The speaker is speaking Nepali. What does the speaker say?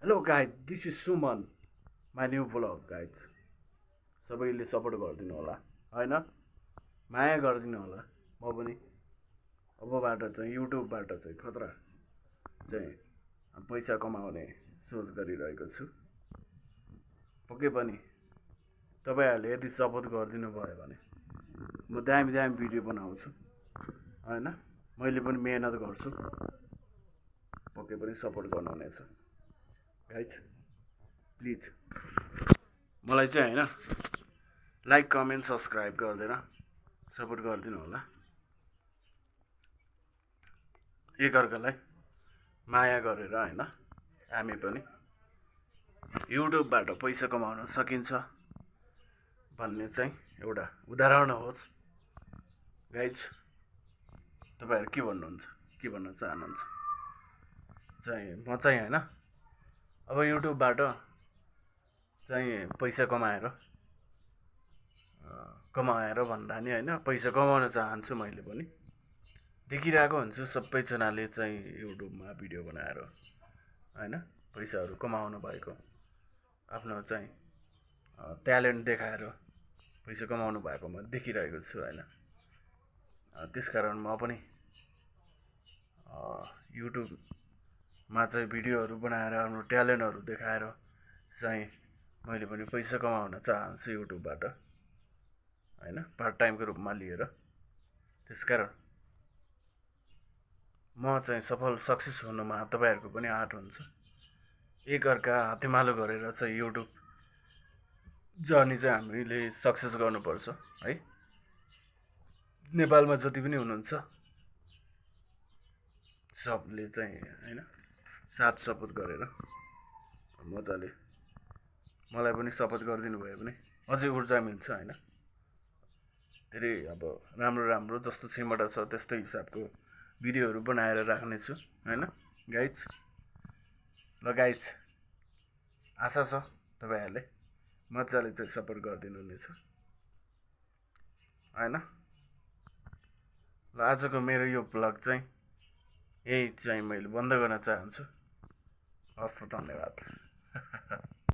Hello guys, this is Suman, my new vlog guys. सबैले सपोर्ट गरिदिनु होला हैन, माया गरिदिनु होला। म पनि अबबाट चाहिँ युट्युबबाट चाहिँ खतरा चाहिँ पैसा कमाउने सोच गरिरहेको छु। पक्कै पनि तपाईहरुले यदि सपोर्ट गरिदिनु भयो भने म दामी दामी भिडियो बनाउँछु हैन। मैले पनि मेहनत गर्छु, पक्कै पनि सपोर्ट गर्नुहुनेछ गाइज। प्लिज मलाई चाहिँ हैन लाइक कमेन्ट सब्सक्राइब गर्दैन सपोर्ट गरिदिनु होला। एकअर्कालाई माया गरेर हैन हामी पनि युट्युबबाट पैसा कमाउन सकिन्छ भन्ने चाहिँ एउटा उदाहरण होस् गाइज। तपाईहरु के भन्नुहुन्छ, के भन्न चाहनुहुन्छ? चाहिँ म चाहिँ हैन अब युट्युबबाट चाहिँ पैसा कमाएर भन्दा नि हैन पैसा कमाउन चाहन्छु। मैले पनि देखिरहेको हुन्छु सबैजनाले चाहिँ युट्युबमा भिडियो बनाएर हैन पैसाहरु कमाउनु भएको, आफ्नो चाहिँ ट्यालेन्ट देखाएर पैसा कमाउनु भएको म देखिरहेको छु हैन। त्यसकारण म पनि युट्युबमा चाहिँ भिडियोहरु बनाएर आफ्नो ट्यालेन्टहरु देखाएर चाहिँ मैले पनि पैसा कमाउन चाहन्छु युट्युबबाट हैन, पार्ट टाइमको रूपमा लिएर। त्यसकारण म चाहिँ सफल सक्सेस हुनुमा तपाईहरुको पनि हात हुन्छ। एकअर्का हातेमालो गरेर चाहिँ युट्युब जर्नी चाहिँ हामीले सक्सेस गर्नुपर्छ है। नेपालमा जति पनि हुनुहुन्छ सबले चाहिँ हैन साथ सपोर्ट गरेर मजाले मलाई पनि सपोर्ट गरिदिनु भयो भने अझै ऊर्जा मिल्छ हैन। धेरै अब राम्रो राम्रो जस्तो छिमबाट छ त्यस्तै हिसाबको भिडियोहरु बनाएर राख्ने छु हैन गाइज। ल गाइज, आशा छ तपाईहरुले मजाले चाहिँ सपोर्ट गरिदिनु हुनेछ हैन। ल आजको मेरो यो भ्लग चाहिँ यही चाहिँ मैले बन्द गर्न चाहन्छु। हस्, धन्यवाद।